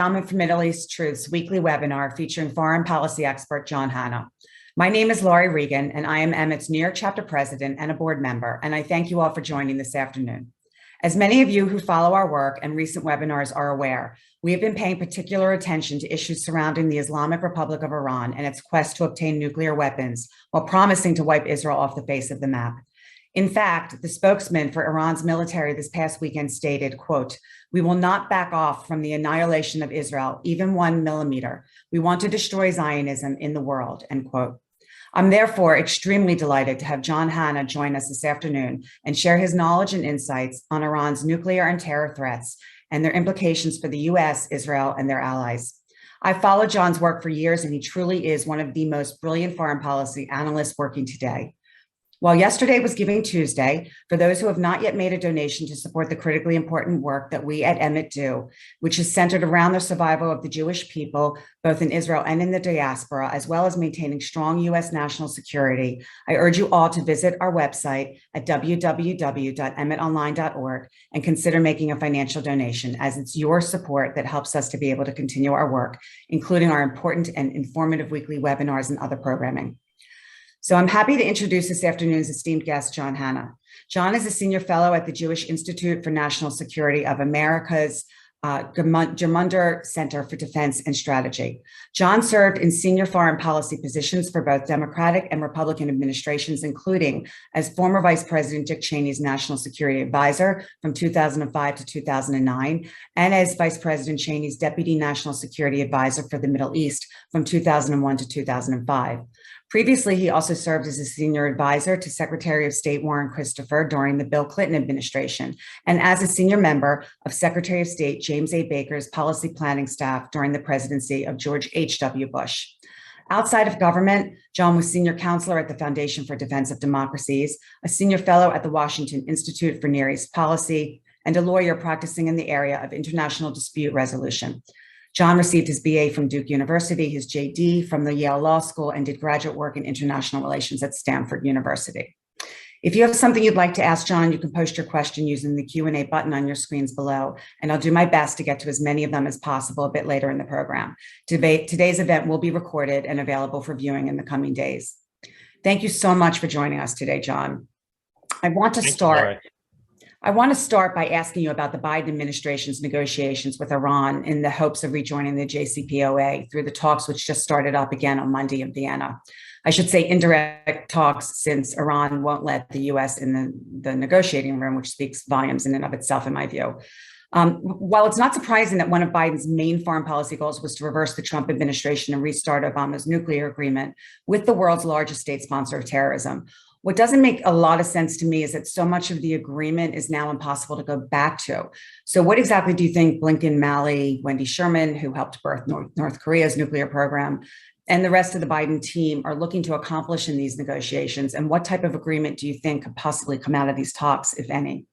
Endowment for Middle East Truth's weekly webinar featuring foreign policy expert John Hanna. My name is Laurie Regan, and I am Emmett's New York chapter president and a board member, and I thank you all for joining this afternoon. As many of you who follow our work and recent webinars are aware, we have been paying particular attention to issues surrounding the Islamic Republic of Iran and its quest to obtain nuclear weapons while promising to wipe Israel off the face of the map. In fact, the spokesman for Iran's military this past weekend stated, quote, "We will not back off from the annihilation of Israel, even 1 millimeter. We want to destroy Zionism in the world," end quote. I'm therefore extremely delighted to have John Hanna join us this afternoon and share his knowledge and insights on Iran's nuclear and terror threats and their implications for the US, Israel, and their allies. I've followed John's work for years, and he truly is one of the most brilliant foreign policy analysts working today. While yesterday was Giving Tuesday, for those who have not yet made a donation to support the critically important work that we at Emmett do, which is centered around the survival of the Jewish people, both in Israel and in the diaspora, as well as maintaining strong US national security, I urge you all to visit our website at www.emmettonline.org and consider making a financial donation, as it's your support that helps us to be able to continue our work, including our important and informative weekly webinars and other programming. So I'm happy to introduce this afternoon's esteemed guest, John Hanna. John is a senior fellow at the Jewish Institute for National Security of America's Gemunder Center for Defense and Strategy. John served in senior foreign policy positions for both Democratic and Republican administrations, including as former Vice President Dick Cheney's National Security Advisor from 2005 to 2009, and as Vice President Cheney's Deputy National Security Advisor for the Middle East from 2001 to 2005. Previously, he also served as a senior advisor to Secretary of State Warren Christopher during the Bill Clinton administration, and as a senior member of Secretary of State James A. Baker's policy planning staff during the presidency of George H.W. Bush. Outside of government, John was senior counselor at the Foundation for Defense of Democracies, a senior fellow at the Washington Institute for Near East Policy, and a lawyer practicing in the area of international dispute resolution. John received his BA from Duke University, his JD from the Yale Law School, and did graduate work in international relations at Stanford University. If you have something you'd like to ask John, you can post your question using the Q&A button on your screens below, and I'll do my best to get to as many of them as possible a bit later in the program. Today's event will be recorded and available for viewing in the coming days. Thank you so much for joining us today, John. I want to start by asking you about the Biden administration's negotiations with Iran in the hopes of rejoining the JCPOA through the talks which just started up again on Monday in Vienna. I should say indirect talks, since Iran won't let the US in the negotiating room, which speaks volumes in and of itself, in my view. While it's not surprising that one of Biden's main foreign policy goals was to reverse the Trump administration and restart Obama's nuclear agreement with the world's largest state sponsor of terrorism, what doesn't make a lot of sense to me is that so much of the agreement is now impossible to go back to. So what exactly do you think Blinken, Malley, Wendy Sherman, who helped birth North Korea's nuclear program, and the rest of the Biden team are looking to accomplish in these negotiations? And what type of agreement do you think could possibly come out of these talks, if any?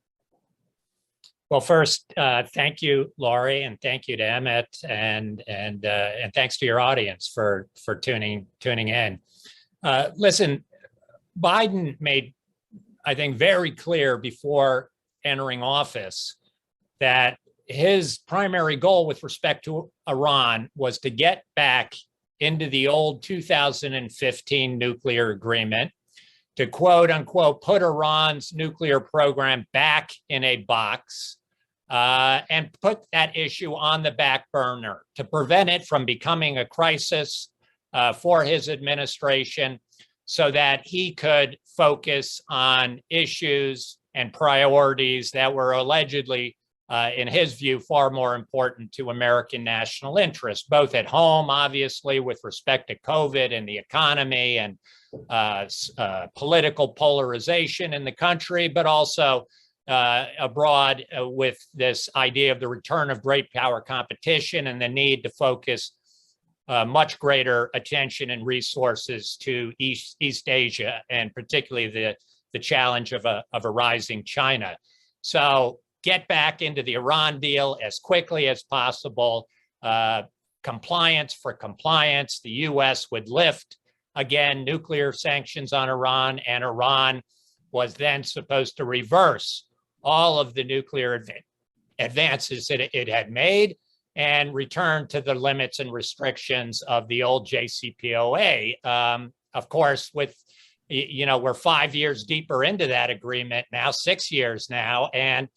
Well, first, thank you, Laurie, and thank you to Emmett, and thanks to your audience for tuning in. Listen, Biden made, I think, very clear before entering office that his primary goal with respect to Iran was to get back into the old 2015 nuclear agreement, to quote unquote, put Iran's nuclear program back in a box and put that issue on the back burner to prevent it from becoming a crisis for his administration, so that he could focus on issues and priorities that were allegedly, in his view, far more important to American national interest, both at home, obviously, with respect to COVID and the economy and political polarization in the country, but also abroad with this idea of the return of great power competition and the need to focus much greater attention and resources to East Asia, and particularly the challenge of a rising China. So get back into the Iran deal as quickly as possible. Compliance for compliance. The US would lift, again, nuclear sanctions on Iran, and Iran was then supposed to reverse all of the nuclear advances that it had made and return to the limits and restrictions of the old JCPOA. Of course, we're 5 years deeper into that agreement now, 6 years now, and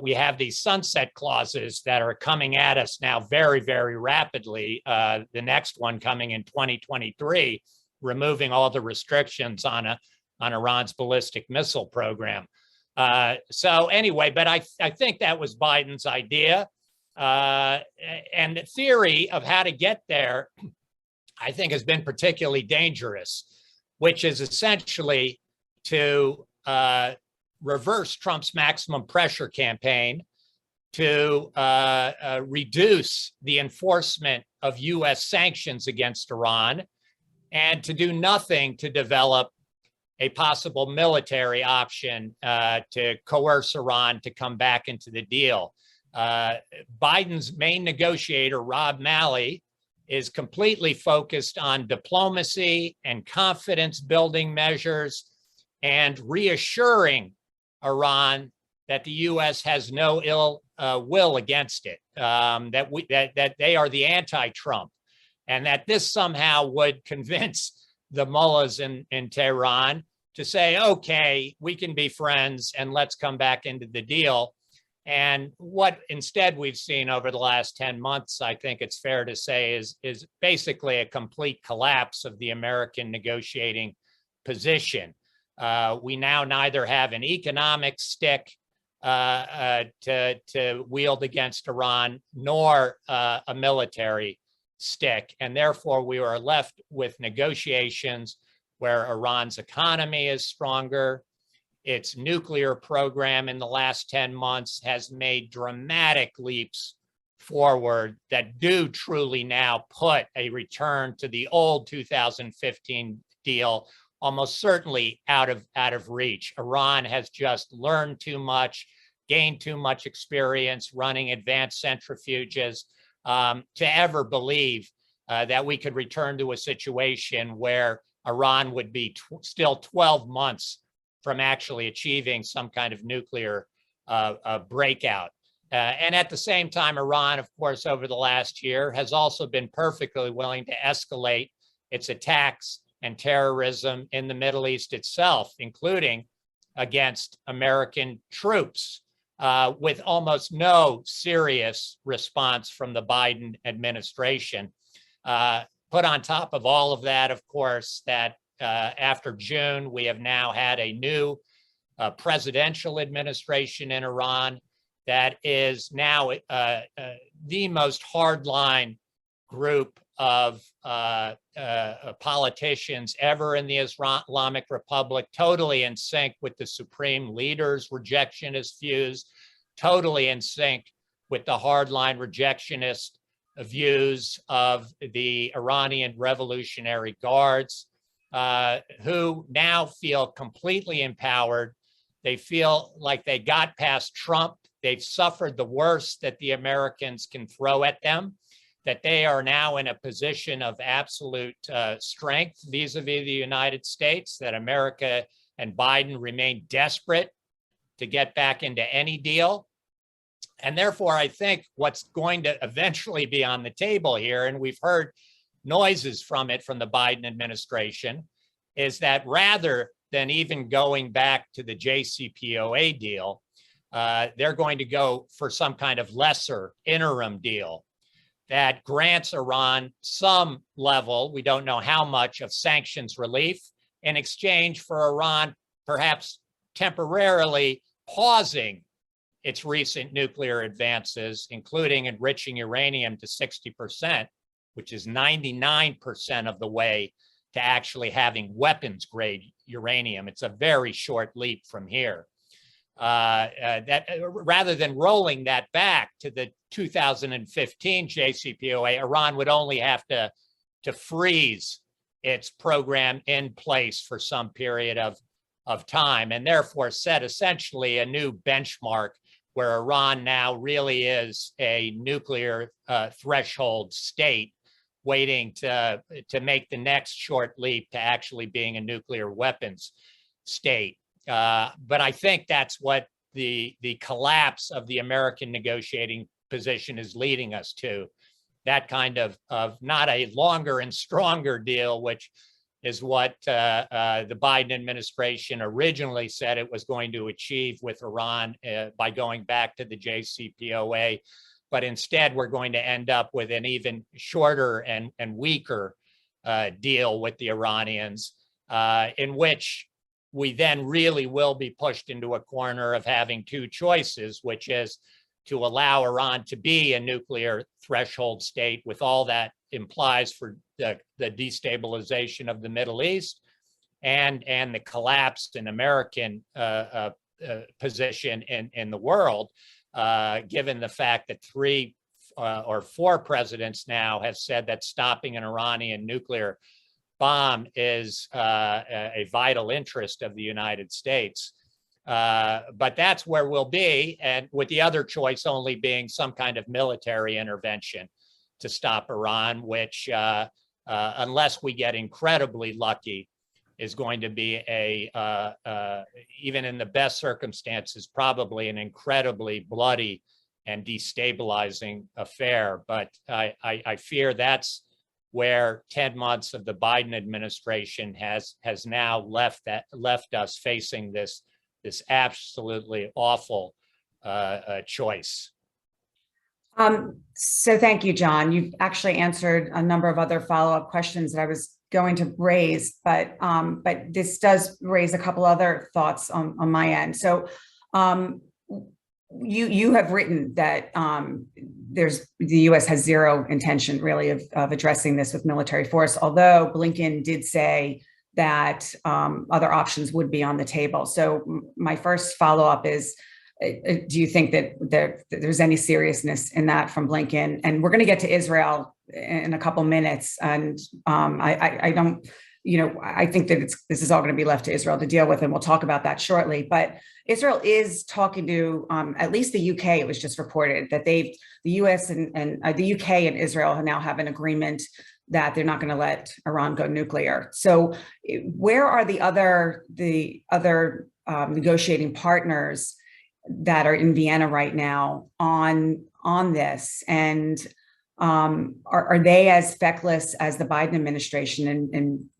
we have these sunset clauses that are coming at us now very, very rapidly. The next one coming in 2023, removing all the restrictions on Iran's ballistic missile program. So anyway, but I think that was Biden's idea. And the theory of how to get there, I think, has been particularly dangerous, which is essentially to reverse Trump's maximum pressure campaign to reduce the enforcement of US sanctions against Iran and to do nothing to develop a possible military option to coerce Iran to come back into the deal. Biden's main negotiator, Rob Malley, is completely focused on diplomacy and confidence building measures and reassuring Iran that the U.S. has no ill will against it, that they are the anti-Trump, and that this somehow would convince the mullahs in Tehran to say, okay, we can be friends and let's come back into the deal. And what instead we've seen over the last 10 months, I think it's fair to say, is basically a complete collapse of the American negotiating position. We now neither have an economic stick to wield against Iran, nor a military stick. And therefore, we are left with negotiations where Iran's economy is stronger. Its nuclear program in the last 10 months has made dramatic leaps forward that do truly now put a return to the old 2015 deal almost certainly out of reach. Iran has just learned too much, gained too much experience running advanced centrifuges to ever believe that we could return to a situation where Iran would be still 12 months from actually achieving some kind of nuclear breakout. And at the same time, Iran, of course, over the last year has also been perfectly willing to escalate its attacks and terrorism in the Middle East itself, including against American troops, with almost no serious response from the Biden administration. Put on top of all of that, of course, that after June, we have now had a new presidential administration in Iran that is now the most hardline group of politicians ever in the Islamic Republic, totally in sync with the supreme leader's rejectionist views, totally in sync with the hardline rejectionist views of the Iranian Revolutionary Guards, who now feel completely empowered. They feel like they got past Trump. They've suffered the worst that the Americans can throw at them, that they are now in a position of absolute strength vis-a-vis the United States, that America and Biden remain desperate to get back into any deal. And therefore, I think what's going to eventually be on the table here, and we've heard noises from it from the Biden administration, is that rather than even going back to the JCPOA deal, they're going to go for some kind of lesser interim deal that grants Iran some level, we don't know how much, of sanctions relief in exchange for Iran perhaps temporarily pausing its recent nuclear advances, including enriching uranium to 60%, which is 99% of the way to actually having weapons grade uranium. It's a very short leap from here. That rather than rolling that back to the 2015 JCPOA, Iran would only have to freeze its program in place for some period of time, and therefore set essentially a new benchmark where Iran now really is a nuclear threshold state, waiting to make the next short leap to actually being a nuclear weapons state. But I think that's what the collapse of the American negotiating position is leading us to. That kind of not a longer and stronger deal, which is what the Biden administration originally said it was going to achieve with Iran by going back to the JCPOA. But instead, we're going to end up with an even shorter and weaker deal with the Iranians, in which we then really will be pushed into a corner of having two choices, which is to allow Iran to be a nuclear threshold state with all that implies for the destabilization of the Middle East and the collapse in American position in the world, given the fact that 3 or 4 presidents now have said that stopping an Iranian nuclear bomb is a vital interest of the United States. But that's where we'll be, and with the other choice only being some kind of military intervention to stop Iran, which, unless we get incredibly lucky, is going to be even in the best circumstances, probably an incredibly bloody and destabilizing affair. But I fear that's where 10 months of the Biden administration has now left us facing this absolutely awful choice. So thank you, John. You've actually answered a number of other follow-up questions that I was going to raise, but this does raise a couple other thoughts on my end. So you have written that the U.S. has zero intention really of addressing this with military force, although Blinken did say that other options would be on the table. So my first follow-up is, do you think that there's any seriousness in that from Blinken? And we're going to get to Israel in a couple minutes, and I don't, I think that this is all going to be left to Israel to deal with, and we'll talk about that shortly. But Israel is talking to at least the UK. It was just reported that the US and the UK and Israel now have an agreement that they're not going to let Iran go nuclear. So where are the other negotiating partners that are in Vienna right now on this? And are they as feckless as the Biden administration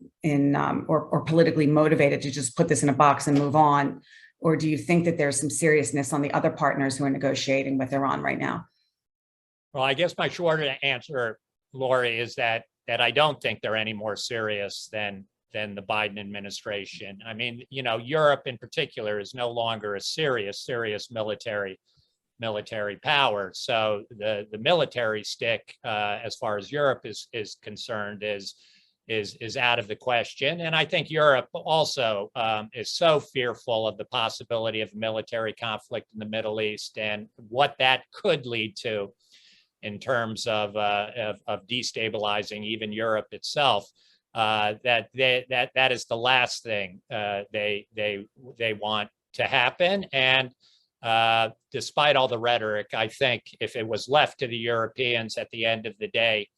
or politically motivated to just put this in a box and move on? Or do you think that there's some seriousness on the other partners who are negotiating with Iran right now? Well, I guess my shorter answer, Lori, is that I don't think they're any more serious than the Biden administration. I mean, Europe in particular is no longer a serious military power. So the military stick, as far as Europe is concerned, is out of the question. And I think Europe also is so fearful of the possibility of military conflict in the Middle East and what that could lead to in terms of destabilizing even Europe itself, that is the last thing they want to happen. And despite all the rhetoric, I think if it was left to the Europeans at the end of the day,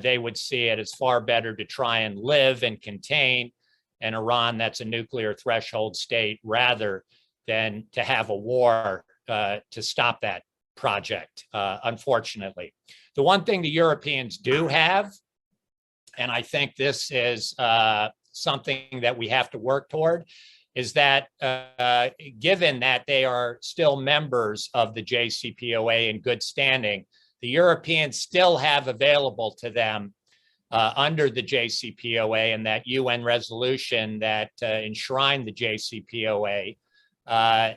they would see it as far better to try and live and contain an Iran that's a nuclear threshold state rather than to have a war to stop that project, unfortunately. The one thing the Europeans do have, and I think this is something that we have to work toward, is that given that they are still members of the JCPOA in good standing, the Europeans still have available to them under the JCPOA and that UN resolution that enshrined the JCPOA,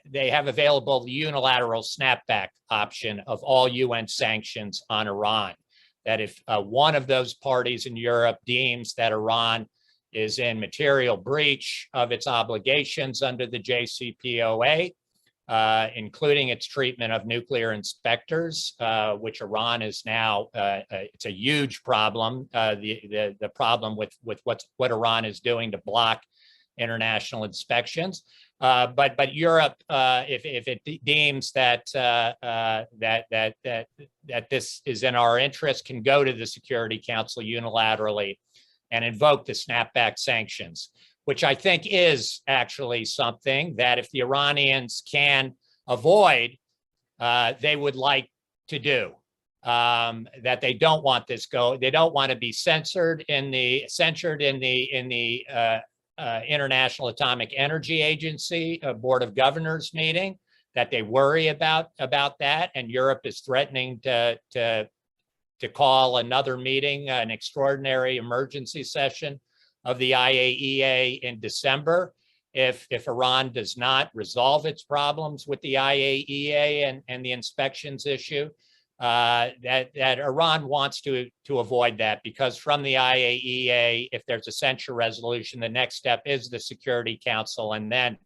they have available the unilateral snapback option of all UN sanctions on Iran. That if one of those parties in Europe deems that Iran is in material breach of its obligations under the JCPOA, including its treatment of nuclear inspectors, which Iran is now, it's a huge problem, the problem with what Iran is doing to block international inspections. But Europe, if it deems that this is in our interest, can go to the Security Council unilaterally and invoke the snapback sanctions, which I think is actually something that if the Iranians can avoid, they would like to do. That they don't want this they don't want to be censored in the International Atomic Energy Agency Board of Governors meeting, that they worry about that, and Europe is threatening to call another meeting, an extraordinary emergency session of the IAEA in December if Iran does not resolve its problems with the IAEA and the inspections issue. That Iran wants to avoid that, because from the IAEA, if there's a censure resolution, the next step is the Security Council, and then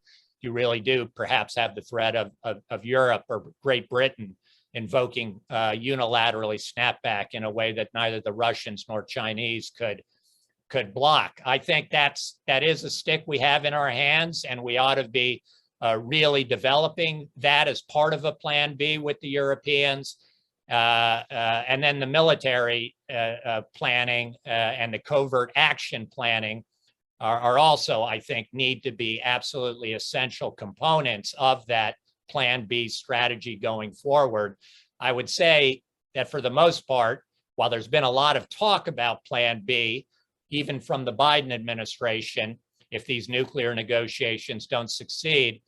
you really do perhaps have the threat of Europe or Great Britain invoking unilaterally snapback in a way that neither the Russians nor Chinese could block. I think that is a stick we have in our hands, and we ought to be really developing that as part of a plan B with the Europeans. And then the military planning and the covert action planning are also, I think, need to be absolutely essential components of that Plan B strategy going forward. I would say that for the most part, while there's been a lot of talk about Plan B, even from the Biden administration, if these nuclear negotiations don't succeed,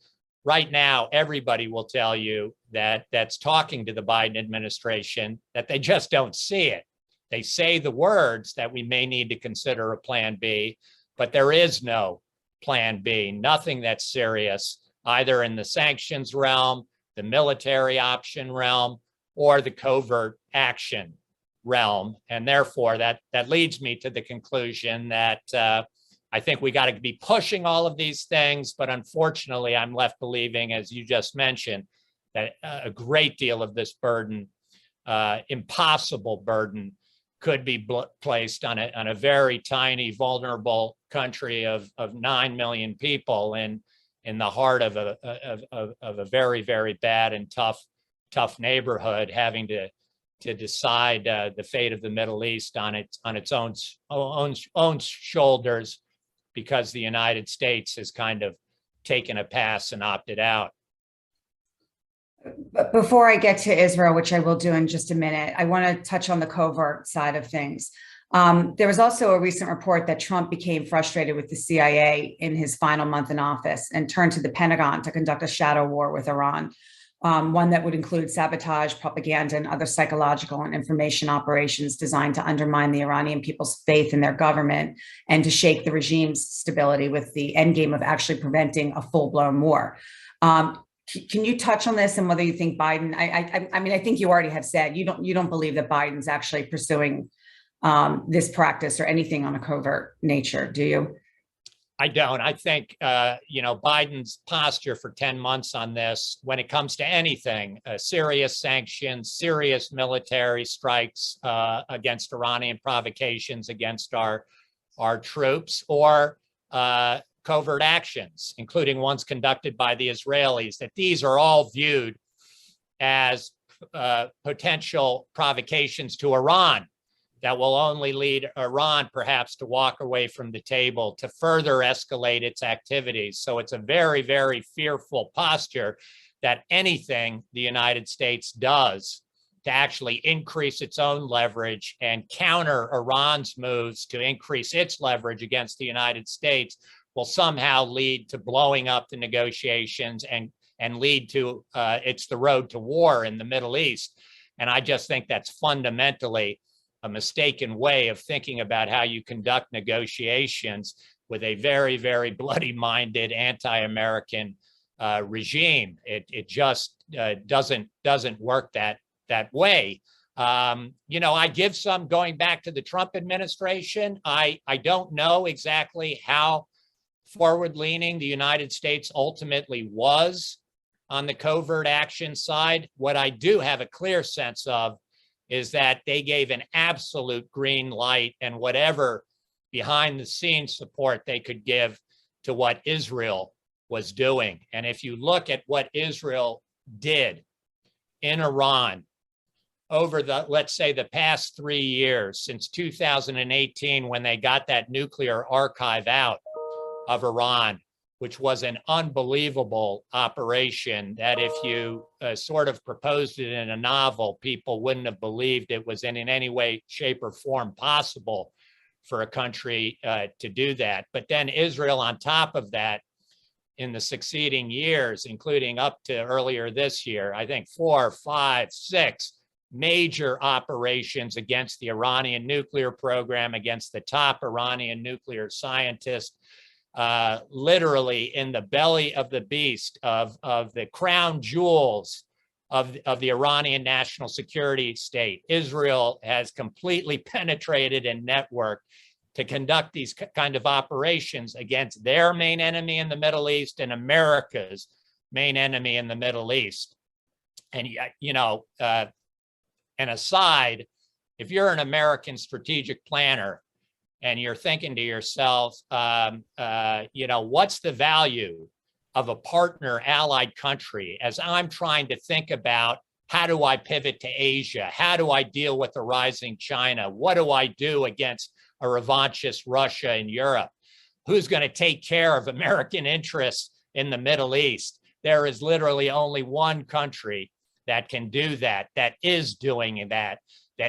right now, everybody will tell you that's talking to the Biden administration that they just don't see it. They say the words that we may need to consider a Plan B, but there is no Plan B, nothing that's serious, either in the sanctions realm, the military option realm, or the covert action realm. And therefore, that leads me to the conclusion that I think we got to be pushing all of these things, but unfortunately, I'm left believing, as you just mentioned, that a great deal of this burden, impossible burden, could be placed on a very tiny, vulnerable country of 9 million people in the heart of a very, very bad and tough neighborhood, having to decide the fate of the Middle East on its own shoulders, because the United States has kind of taken a pass and opted out. But before I get to Israel, which I will do in just a minute, I want to touch on the covert side of things. There was also a recent report that Trump became frustrated with the CIA in his final month in office and turned to the Pentagon to conduct a shadow war with Iran, one that would include sabotage, propaganda, and other psychological and information operations designed to undermine the Iranian people's faith in their government and to shake the regime's stability, with the end game of actually preventing a full-blown war. Can you touch on this and whether you think Biden? I mean, I think you already have said you don't believe that Biden's actually pursuing this practice or anything on a covert nature, do you? I don't. I think, Biden's posture for 10 months on this, when it comes to anything, serious sanctions, serious military strikes against Iranian provocations against our troops, or covert actions, including ones conducted by the Israelis, that these are all viewed as potential provocations to Iran that will only lead Iran perhaps to walk away from the table, to further escalate its activities. So it's a very, very fearful posture that anything the United States does to actually increase its own leverage and counter Iran's moves to increase its leverage against the United States will somehow lead to blowing up the negotiations and lead to it's the road to war in the Middle East. And I just think that's fundamentally a mistaken way of thinking about how you conduct negotiations with a very, very bloody-minded anti-American regime. It just doesn't work that way. I give some, going back to the Trump administration, I don't know exactly how forward-leaning the United States ultimately was on the covert action side. What I do have a clear sense of is that they gave an absolute green light, and whatever behind the scenes support they could give to what Israel was doing. And if you look at what Israel did in Iran over let's say the past 3 years, since 2018, when they got that nuclear archive out of Iran, which was an unbelievable operation that if you sort of proposed it in a novel, people wouldn't have believed it was in any way, shape, or form possible for a country to do that. But then Israel, on top of that, in the succeeding years, including up to earlier this year, I think 4, 5, 6 major operations against the Iranian nuclear program, against the top Iranian nuclear scientists, literally in the belly of the beast of the crown jewels of the Iranian national security state. Israel has completely penetrated and networked to conduct these kind of operations against their main enemy in the Middle East and America's main enemy in the Middle East. And, you know, an aside, if you're an American strategic planner and you're thinking to yourself, you know, what's the value of a partner allied country as I'm trying to think about how do I pivot to Asia? How do I deal with the rising China? What do I do against a revanchist Russia in Europe? Who's going to take care of American interests in the Middle East? There is literally only one country that can do that, that is doing that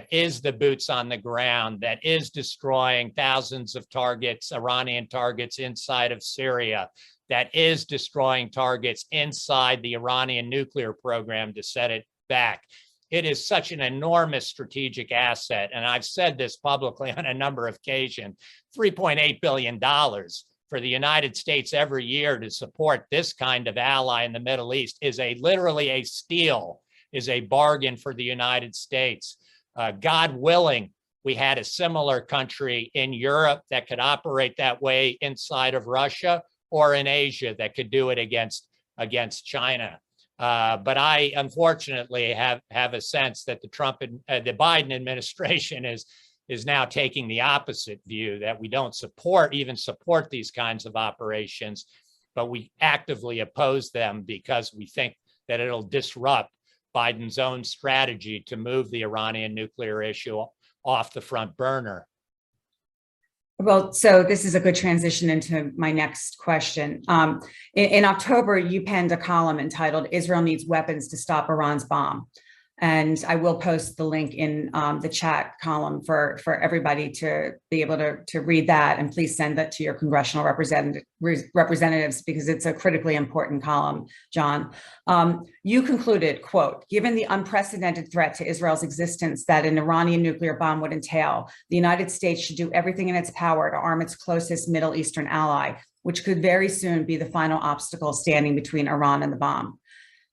is the boots on the ground, that is destroying thousands of targets, Iranian targets inside of Syria, that is destroying targets inside the Iranian nuclear program to set it back. It is such an enormous strategic asset. And I've said this publicly on a number of occasions, $3.8 billion for the United States every year to support this kind of ally in the Middle East is literally a steal, is a bargain for the United States. God willing, we had a similar country in Europe that could operate that way inside of Russia, or in Asia that could do it against China. But I unfortunately have a sense that the Biden administration is now taking the opposite view, that we don't even support these kinds of operations, but we actively oppose them because we think that it'll disrupt Biden's own strategy to move the Iranian nuclear issue off the front burner. Well, so this is a good transition into my next question. In October, you penned a column entitled "Israel Needs Weapons to Stop Iran's Bomb." And I will post the link in the chat column for everybody to be able to read that. And please send that to your congressional representatives because it's a critically important column, John. You concluded, quote, "Given the unprecedented threat to Israel's existence that an Iranian nuclear bomb would entail, the United States should do everything in its power to arm its closest Middle Eastern ally, which could very soon be the final obstacle standing between Iran and the bomb,"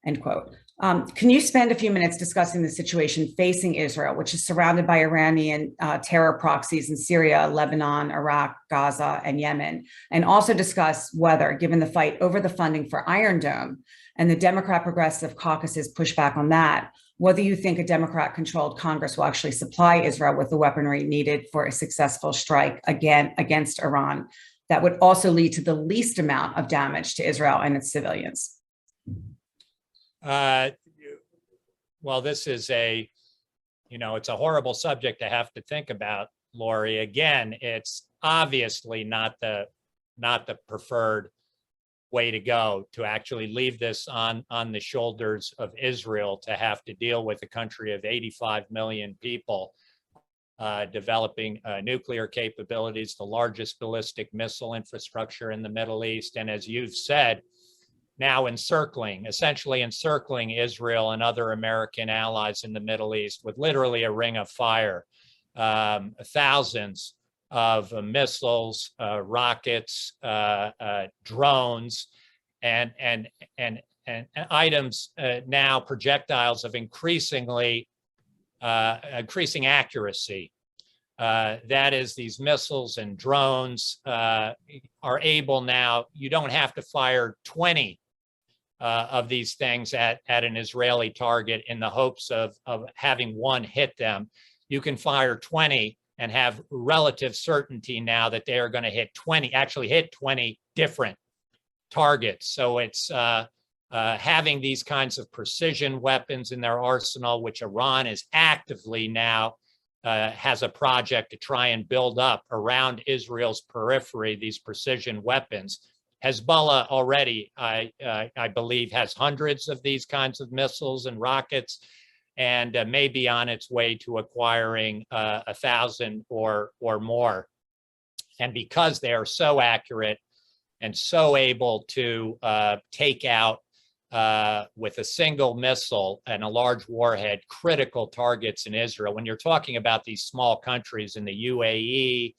end quote. Can you spend a few minutes discussing the situation facing Israel, which is surrounded by Iranian terror proxies in Syria, Lebanon, Iraq, Gaza, and Yemen, and also discuss whether, given the fight over the funding for Iron Dome and the Democrat Progressive Caucus's pushback on that, whether you think a Democrat-controlled Congress will actually supply Israel with the weaponry needed for a successful strike against Iran that would also lead to the least amount of damage to Israel and its civilians? Well, this is it's a horrible subject to have to think about, Lori. Again, it's obviously not the preferred way to go, to actually leave this on the shoulders of Israel, to have to deal with a country of 85 million people developing nuclear capabilities, the largest ballistic missile infrastructure in the Middle East, and as you've said, now essentially encircling Israel and other American allies in the Middle East with literally a ring of fire. Thousands of missiles, rockets, drones, and items, now projectiles of increasing accuracy. That is, these missiles and drones are able now, you don't have to fire 20 of these things at an Israeli target in the hopes of having one hit them. You can fire 20 and have relative certainty now that they are going to actually hit 20 different targets. So it's having these kinds of precision weapons in their arsenal, which Iran is actively now has a project to try and build up around Israel's periphery, these precision weapons, Hezbollah already, I believe, has hundreds of these kinds of missiles and rockets, and may be on its way to acquiring 1,000 or more. And because they are so accurate and so able to take out with a single missile and a large warhead critical targets in Israel, when you're talking about these small countries in the UAE,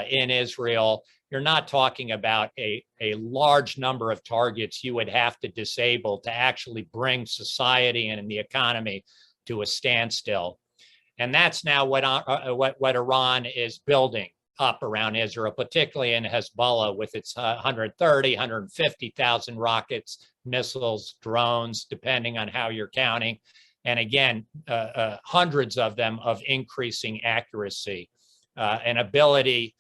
in Israel, you're not talking about a large number of targets you would have to disable to actually bring society and the economy to a standstill. And that's now what Iran is building up around Israel, particularly in Hezbollah with its 130, 150,000 rockets, missiles, drones, depending on how you're counting. And again, hundreds of them of increasing accuracy, and ability,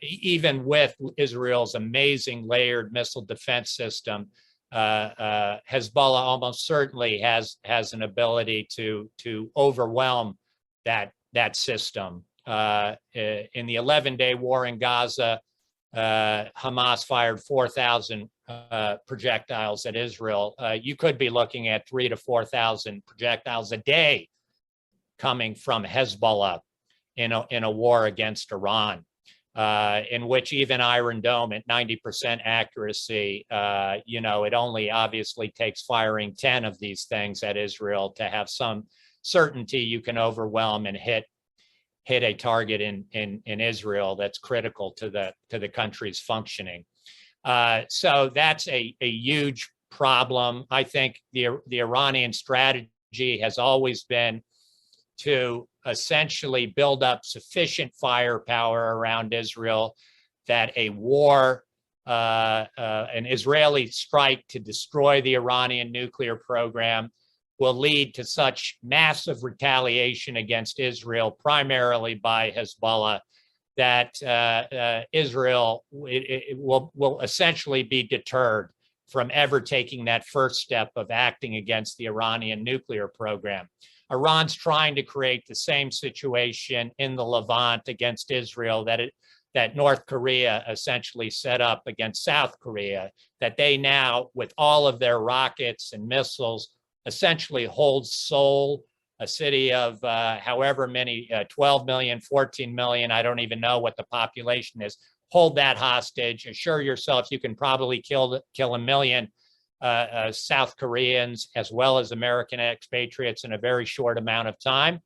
even with Israel's amazing layered missile defense system, Hezbollah almost certainly has an ability to overwhelm that system. In the 11-day war in Gaza, Hamas fired 4,000 projectiles at Israel. You could be looking at 3,000 to 4,000 projectiles a day coming from Hezbollah in a war against Iran, in which even Iron Dome at 90% accuracy, it only obviously takes firing 10 of these things at Israel to have some certainty you can overwhelm and hit a target in Israel that's critical to the country's functioning. So that's a huge problem. I think the Iranian strategy has always been to essentially build up sufficient firepower around Israel that a war, an Israeli strike to destroy the Iranian nuclear program will lead to such massive retaliation against Israel, primarily by Hezbollah, that Israel will essentially be deterred from ever taking that first step of acting against the Iranian nuclear program. Iran's trying to create the same situation in the Levant against Israel that North Korea essentially set up against South Korea, that they now, with all of their rockets and missiles, essentially hold Seoul, a city of however many, 12 million, 14 million, I don't even know what the population is, hold that hostage, assure yourself you can probably kill 1 million South Koreans as well as American expatriates in a very short amount of time,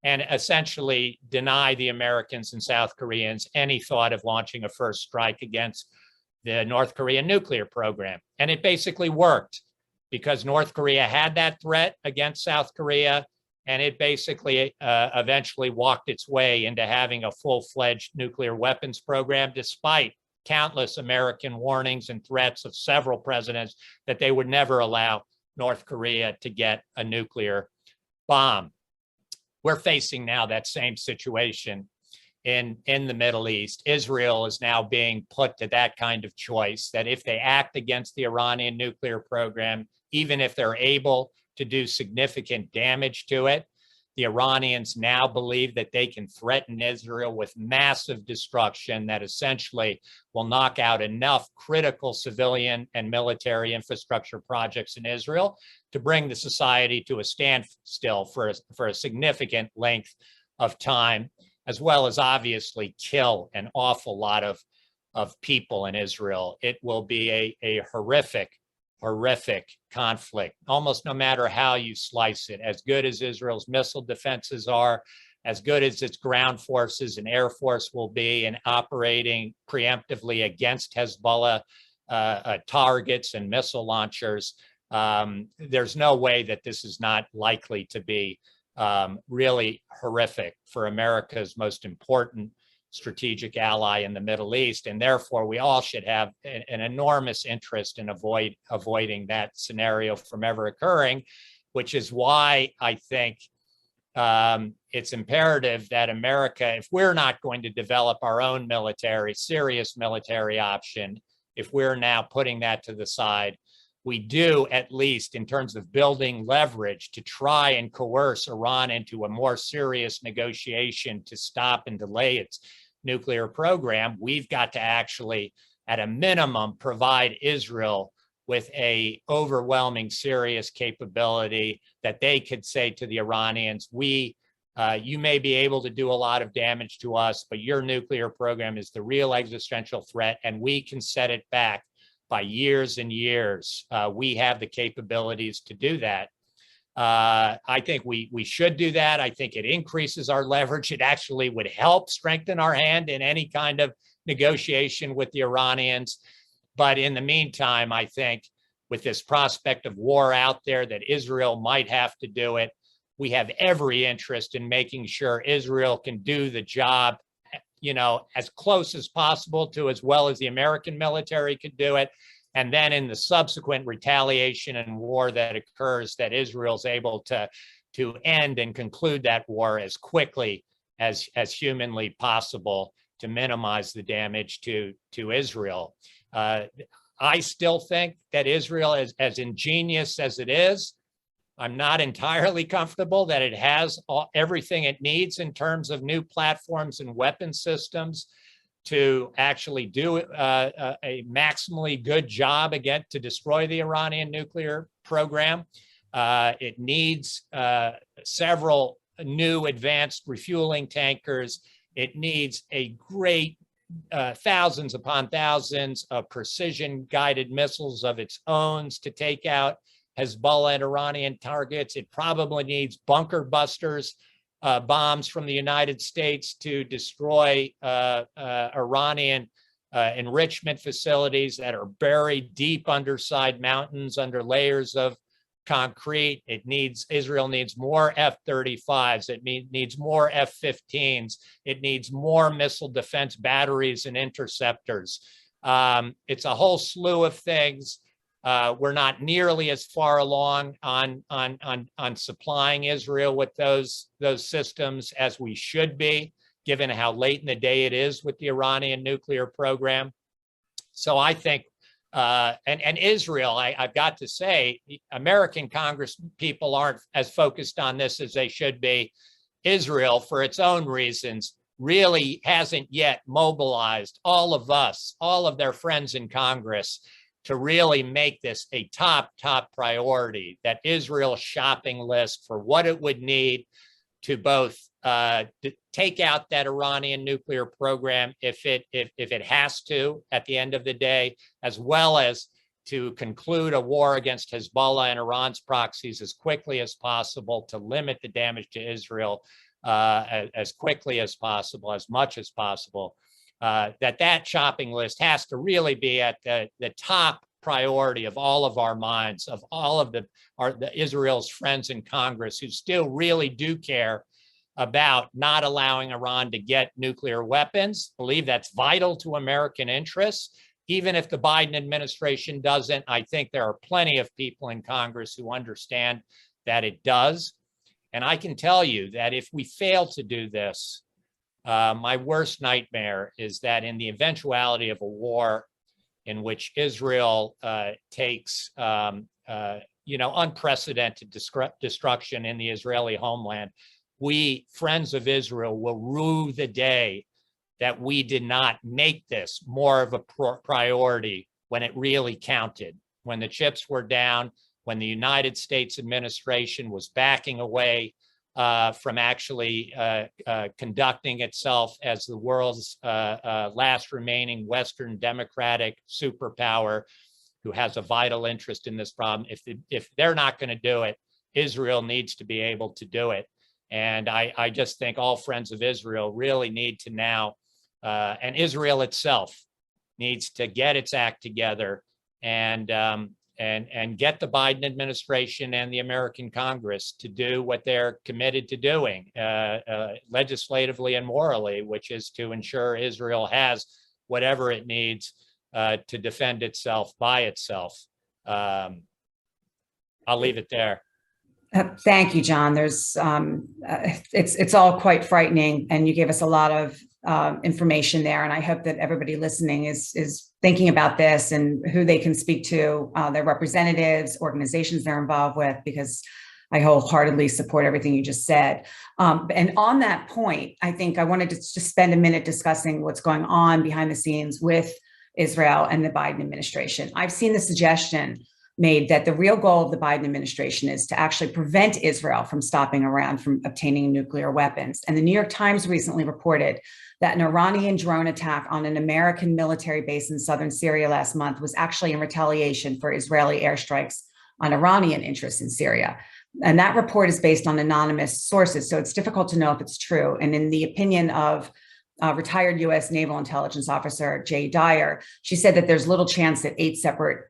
and essentially deny the Americans and South Koreans any thought of launching a first strike against the North Korean nuclear program. And it basically worked, because North Korea had that threat against South Korea, and it basically eventually walked its way into having a full-fledged nuclear weapons program, despite countless American warnings and threats of several presidents that they would never allow North Korea to get a nuclear bomb. We're facing now that same situation in the Middle East. Israel is now being put to that kind of choice, that if they act against the Iranian nuclear program, even if they're able to do significant damage to it, the Iranians now believe that they can threaten Israel with massive destruction that essentially will knock out enough critical civilian and military infrastructure projects in Israel to bring the society to a standstill for a significant length of time, as well as obviously kill an awful lot of people in Israel. It will be a horrific conflict, almost no matter how you slice it. As good as Israel's missile defenses are, as good as its ground forces and air force will be in operating preemptively against Hezbollah targets and missile launchers, there's no way that this is not likely to be really horrific for America's most important strategic ally in the Middle East. And therefore, we all should have an enormous interest in avoiding that scenario from ever occurring, which is why I think it's imperative that America, if we're not going to develop our own serious military option, if we're now putting that to the side, we do, at least in terms of building leverage, to try and coerce Iran into a more serious negotiation to stop and delay its nuclear program. We've got to actually at a minimum, provide Israel with a overwhelming, serious capability that they could say to the Iranians, you may be able to do a lot of damage to us, but your nuclear program is the real existential threat, and we can set it back by years and years. We have the capabilities to do that. I think we should do that. I think it increases our leverage. It actually would help strengthen our hand in any kind of negotiation with the Iranians. But in the meantime, I think with this prospect of war out there that Israel might have to do it, we have every interest in making sure Israel can do the job, as close as possible to as well as the American military could do it. And then in the subsequent retaliation and war that occurs, that Israel's able to end and conclude that war as quickly as humanly possible to minimize the damage to Israel. I still think that Israel, as ingenious as it is, I'm not entirely comfortable that it has everything it needs in terms of new platforms and weapon systems to actually do a maximally good job again to destroy the Iranian nuclear program. It needs several new advanced refueling tankers. It needs a great thousands upon thousands of precision guided missiles of its own to take out Hezbollah and Iranian targets. It probably needs bunker busters, bombs from the United States to destroy Iranian enrichment facilities that are buried deep underside mountains under layers of concrete. Israel needs more F-35s. It needs more F-15s. It needs more missile defense batteries and interceptors. It's a whole slew of things. We're not nearly as far along on supplying Israel with those systems as we should be, given how late in the day it is with the Iranian nuclear program. So I think, and Israel, I've got to say, American Congress people aren't as focused on this as they should be. Israel, for its own reasons, really hasn't yet mobilized all of us, all of their friends in Congress, to really make this a top priority, that Israel's shopping list for what it would need to both take out that Iranian nuclear program if it has to at the end of the day, as well as to conclude a war against Hezbollah and Iran's proxies as quickly as possible, to limit the damage to Israel as quickly as possible, as much as possible. That shopping list has to really be at the top priority of all of our minds, of all of the Israel's friends in Congress who still really do care about not allowing Iran to get nuclear weapons, believe that's vital to American interests. Even if the Biden administration doesn't, I think there are plenty of people in Congress who understand that it does. And I can tell you that if we fail to do this, my worst nightmare is that in the eventuality of a war in which Israel takes unprecedented destruction in the Israeli homeland, we, friends of Israel, will rue the day that we did not make this more of a priority when it really counted, when the chips were down, when the United States administration was backing away from actually conducting itself as the world's last remaining Western democratic superpower who has a vital interest in this problem. If they're not going to do it, Israel needs to be able to do it. And I just think all friends of Israel really need to now, and Israel itself needs to get its act together and get the Biden administration and the American Congress to do what they're committed to doing legislatively and morally, which is to ensure Israel has whatever it needs to defend itself by itself. I'll leave it there. Thank you, John. There's it's all quite frightening, and you gave us a lot of information there. And I hope that everybody listening is thinking about this and who they can speak to, their representatives, organizations they're involved with, because I wholeheartedly support everything you just said. And on that point, I think I wanted to just spend a minute discussing what's going on behind the scenes with Israel and the Biden administration. I've seen the suggestion made that the real goal of the Biden administration is to actually prevent Israel from stopping Iran from obtaining nuclear weapons. And the New York Times recently reported that an Iranian drone attack on an American military base in southern Syria last month was actually in retaliation for Israeli airstrikes on Iranian interests in Syria. And that report is based on anonymous sources, so it's difficult to know if it's true. And in the opinion of retired U.S. Naval Intelligence Officer Jay Dyer, she said that there's little chance that 8 separate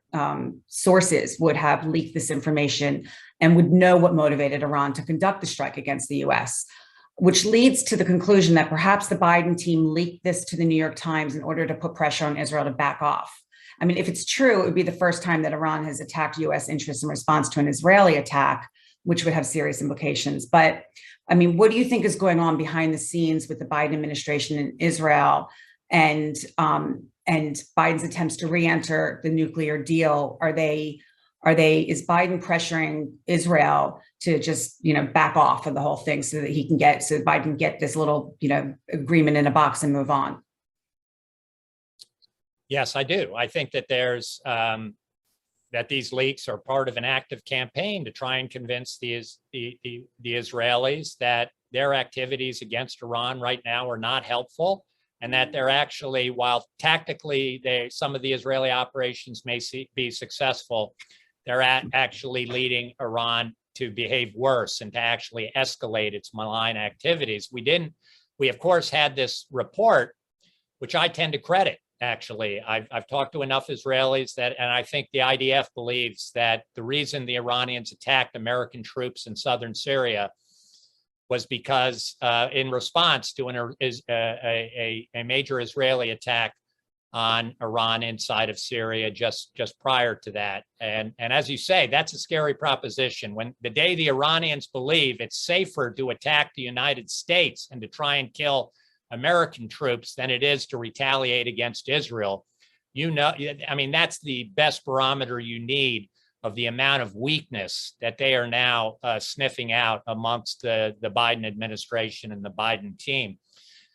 sources would have leaked this information and would know what motivated Iran to conduct the strike against the U.S., which leads to the conclusion that perhaps the Biden team leaked this to the New York Times in order to put pressure on Israel to back off. I mean, if it's true, it would be the first time that Iran has attacked U.S. interests in response to an Israeli attack, which would have serious implications. But I mean, what do you think is going on behind the scenes with the Biden administration in Israel and Biden's attempts to re-enter the nuclear deal? Is Biden pressuring Israel to just, back off of the whole thing so that Biden can get this little, agreement in a box and move on? Yes, I do. I think that that these leaks are part of an active campaign to try and convince the Israelis that their activities against Iran right now are not helpful, and that they're actually, while tactically some of the Israeli operations may be successful, they're actually leading Iran to behave worse and to actually escalate its malign activities. We of course had this report, which I tend to credit. Actually, I've talked to enough Israelis and I think the IDF believes that the reason the Iranians attacked American troops in southern Syria was because in response to a major Israeli attack on Iran inside of Syria just prior to that. And as you say, that's a scary proposition. When the day the Iranians believe it's safer to attack the United States and to try and kill American troops than it is to retaliate against Israel, that's the best barometer you need of the amount of weakness that they are now sniffing out amongst the Biden administration and the Biden team.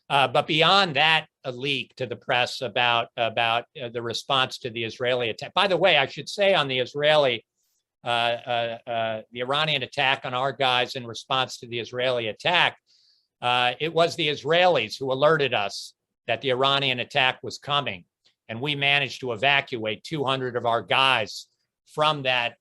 But beyond that, a leak to the press about the response to the Israeli attack. By the way, I should say on the Iranian attack on our guys in response to the Israeli attack, it was the Israelis who alerted us that the Iranian attack was coming, and we managed to evacuate 200 of our guys from that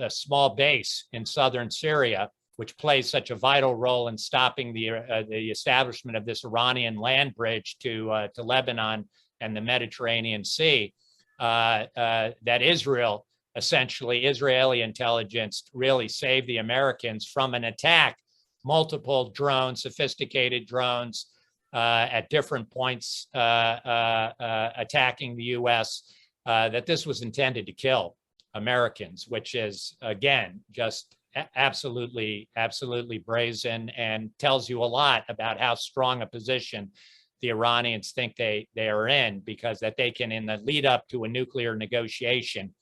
small base in southern Syria, which plays such a vital role in stopping the establishment of this Iranian land bridge to Lebanon and the Mediterranean Sea. That Israeli intelligence really saved the Americans from an attack. Multiple drones, sophisticated drones at different points attacking the U.S., that this was intended to kill Americans, which is, again, just absolutely brazen and tells you a lot about how strong a position the Iranians think they are in, because that they can, in the lead up to a nuclear negotiation,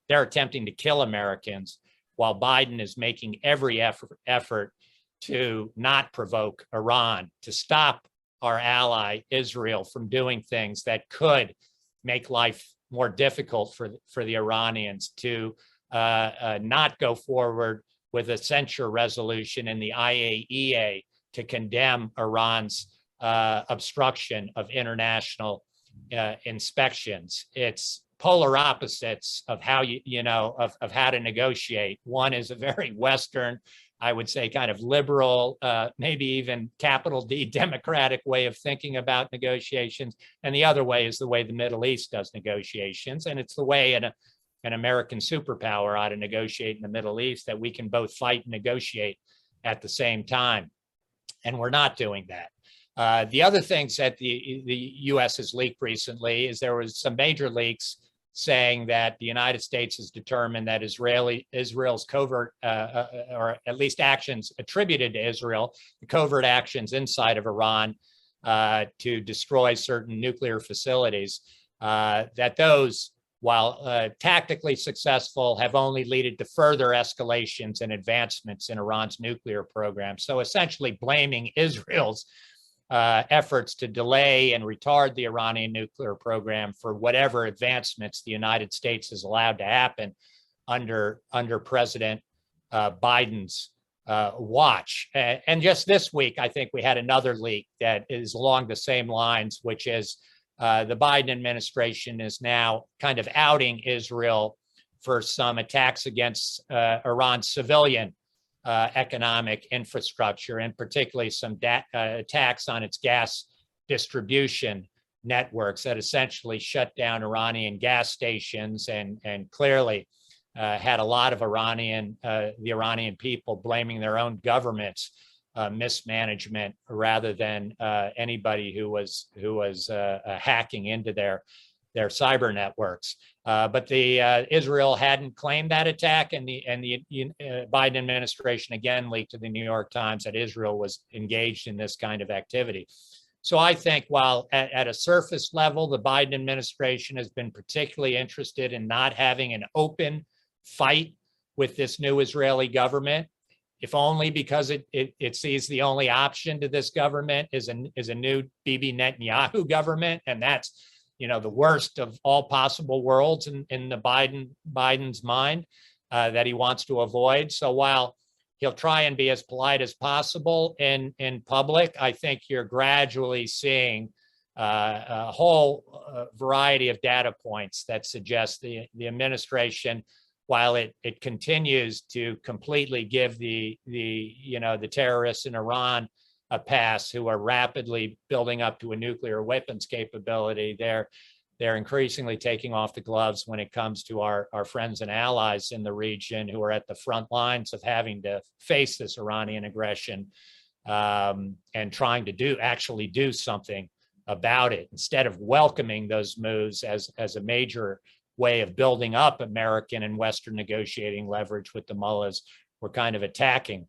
they're attempting to kill Americans while Biden is making every effort to not provoke Iran, to stop our ally Israel from doing things that could make life more difficult for the Iranians, to not go forward with a censure resolution in the IAEA to condemn Iran's obstruction of international inspections. It's polar opposites of how of how to negotiate. One is a very Western, I would say, kind of liberal, maybe even capital D democratic way of thinking about negotiations. And the other way is the way the Middle East does negotiations. And it's the way an American superpower ought to negotiate in the Middle East, that we can both fight and negotiate at the same time. And we're not doing that. The other things that the U.S. has leaked recently is there was some major leaks saying that the United States has determined that Israel's covert, or at least actions attributed to Israel, the covert actions inside of Iran to destroy certain nuclear facilities, that those, while tactically successful, have only led to further escalations and advancements in Iran's nuclear program. So essentially blaming Israel's efforts to delay and retard the Iranian nuclear program for whatever advancements the United States has allowed to happen under President Biden's watch. And just this week, I think we had another leak that is along the same lines, which is the Biden administration is now kind of outing Israel for some attacks against Iran's civilian economic infrastructure, and particularly some attacks on its gas distribution networks that essentially shut down Iranian gas stations and clearly had a lot of the Iranian people blaming their own government's mismanagement rather than anybody who was hacking into their cyber networks. But Israel hadn't claimed that attack, and the Biden administration again leaked to the New York Times that Israel was engaged in this kind of activity. So I think while at a surface level, the Biden administration has been particularly interested in not having an open fight with this new Israeli government, if only because it sees the only option to this government is a new Bibi Netanyahu government, and that's the worst of all possible worlds in the Biden's mind that he wants to avoid. So while he'll try and be as polite as possible in public, I think you're gradually seeing a whole variety of data points that suggest the administration, while it continues to completely give the terrorists in Iran a pass, who are rapidly building up to a nuclear weapons capability, they're increasingly taking off the gloves when it comes to our friends and allies in the region who are at the front lines of having to face this Iranian aggression and trying to actually do something about it, instead of welcoming those moves as a major way of building up American and Western negotiating leverage with the mullahs. We're kind of attacking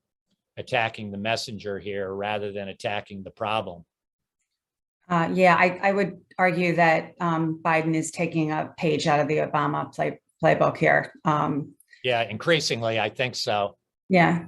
the messenger here rather than attacking the problem. I would argue that Biden is taking a page out of the Obama playbook here. Yeah, increasingly, I think so. Yeah.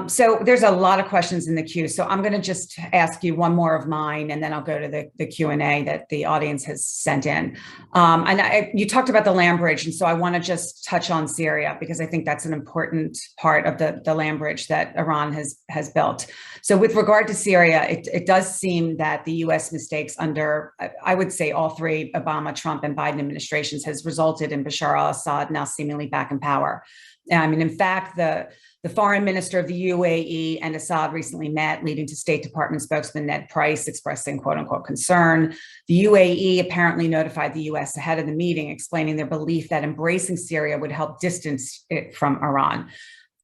So there's a lot of questions in the queue. So I'm going to just ask you one more of mine, and then I'll go to the Q&A that the audience has sent in. You talked about the land bridge, and so I want to just touch on Syria, because I think that's an important part of the land bridge that Iran has built. So with regard to Syria, it does seem that the U.S. mistakes under, I would say, all three Obama, Trump, and Biden administrations has resulted in Bashar al-Assad now seemingly back in power. I mean, in fact, the foreign minister of the UAE and Assad recently met, leading to State Department spokesman Ned Price expressing quote unquote concern. The UAE apparently notified the US ahead of the meeting, explaining their belief that embracing Syria would help distance it from Iran.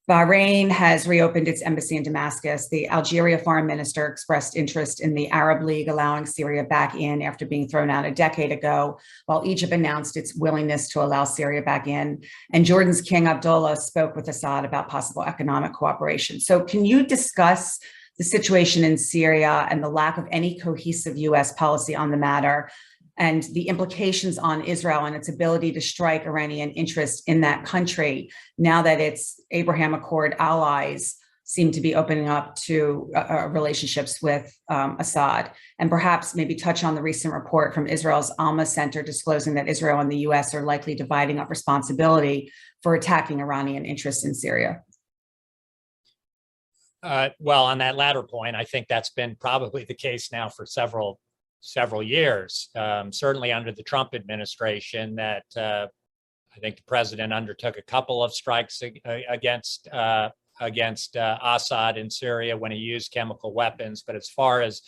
Bahrain has reopened its embassy in Damascus. The Algeria foreign minister expressed interest in the Arab League allowing Syria back in after being thrown out a decade ago, while Egypt announced its willingness to allow Syria back in. And Jordan's King Abdullah spoke with Assad about possible economic cooperation. So can you discuss the situation in Syria and the lack of any cohesive US policy on the matter, and the implications on Israel and its ability to strike Iranian interest in that country now that its Abraham Accord allies seem to be opening up to relationships with Assad? And perhaps maybe touch on the recent report from Israel's Alma Center disclosing that Israel and the US are likely dividing up responsibility for attacking Iranian interests in Syria. Well, on that latter point, I think that's been probably the case now for several years, certainly under the Trump administration, that I think the president undertook a couple of strikes against Assad in Syria when he used chemical weapons. But as far as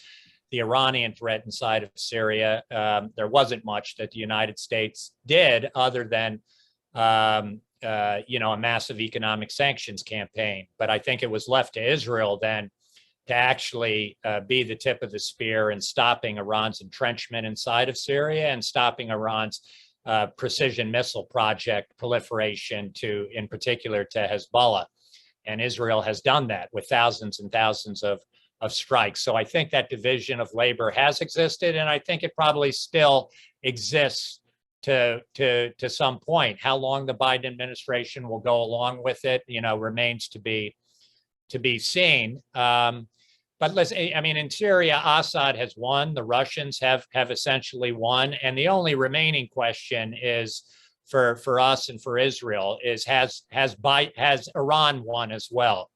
the Iranian threat inside of Syria, there wasn't much that the United States did other than a massive economic sanctions campaign. But I think it was left to Israel then to actually be the tip of the spear in stopping Iran's entrenchment inside of Syria and stopping Iran's precision missile project proliferation in particular to Hezbollah. And Israel has done that with thousands and thousands of strikes. So I think that division of labor has existed, and I think it probably still exists to some point. How long the Biden administration will go along with it, remains to be seen. But I mean, in Syria, Assad has won. The Russians have essentially won, and the only remaining question is for us and for Israel is has Iran won as well?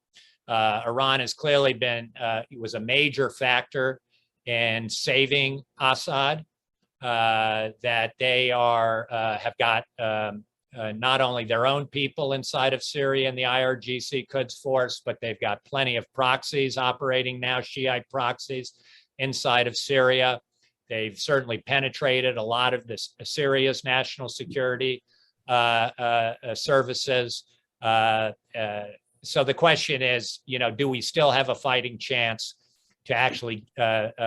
Iran has clearly been was a major factor in saving Assad. That they are have got not only their own people inside of Syria and the IRGC Quds force, but they've got plenty of proxies operating now, Shiite proxies inside of Syria. They've certainly penetrated a lot of this Syria's national security services. So the question is, do we still have a fighting chance to actually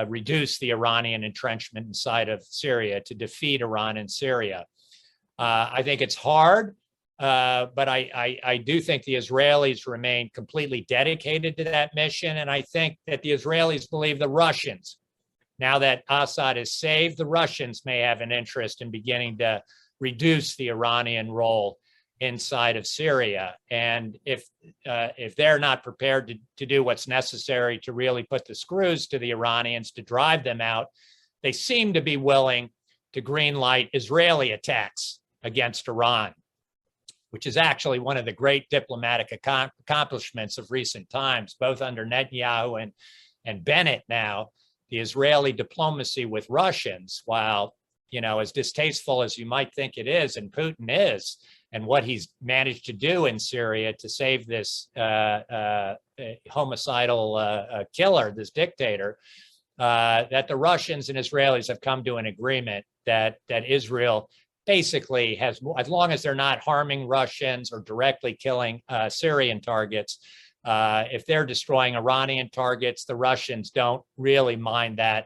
reduce the Iranian entrenchment inside of Syria, to defeat Iran in Syria? I think it's hard, but I do think the Israelis remain completely dedicated to that mission. And I think that the Israelis believe the Russians, now that Assad is saved, the Russians may have an interest in beginning to reduce the Iranian role inside of Syria. And if they're not prepared to do what's necessary to really put the screws to the Iranians to drive them out, they seem to be willing to greenlight Israeli attacks against Iran, which is actually one of the great diplomatic accomplishments of recent times, both under Netanyahu and Bennett now. The Israeli diplomacy with Russians, while as distasteful as you might think it is, and Putin is, and what he's managed to do in Syria to save this homicidal killer, this dictator, that the Russians and Israelis have come to an agreement that Israel basically has, as long as they're not harming Russians or directly killing Syrian targets, if they're destroying Iranian targets, the Russians don't really mind that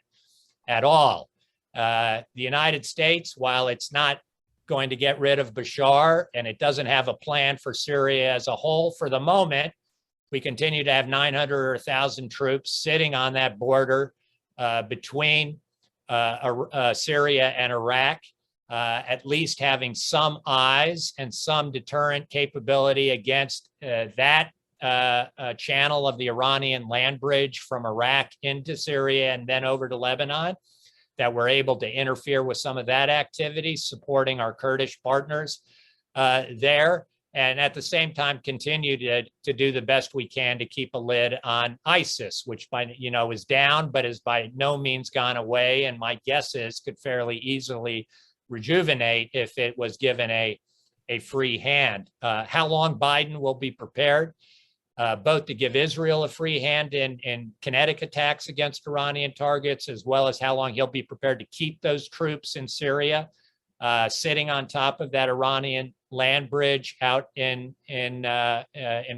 at all. The United States, while it's not going to get rid of Bashar and it doesn't have a plan for Syria as a whole for the moment, we continue to have 900 or 1,000 troops sitting on that border between Syria and Iraq, at least having some eyes and some deterrent capability against that channel of the Iranian land bridge from Iraq into Syria and then over to Lebanon, that we're able to interfere with some of that activity, supporting our Kurdish partners there, and at the same time continue to do the best we can to keep a lid on ISIS, which is down, but is by no means gone away, and my guess is could fairly easily rejuvenate if it was given a free hand. How long Biden will be prepared, both to give Israel a free hand in kinetic attacks against Iranian targets, as well as how long he'll be prepared to keep those troops in Syria, sitting on top of that Iranian land bridge out in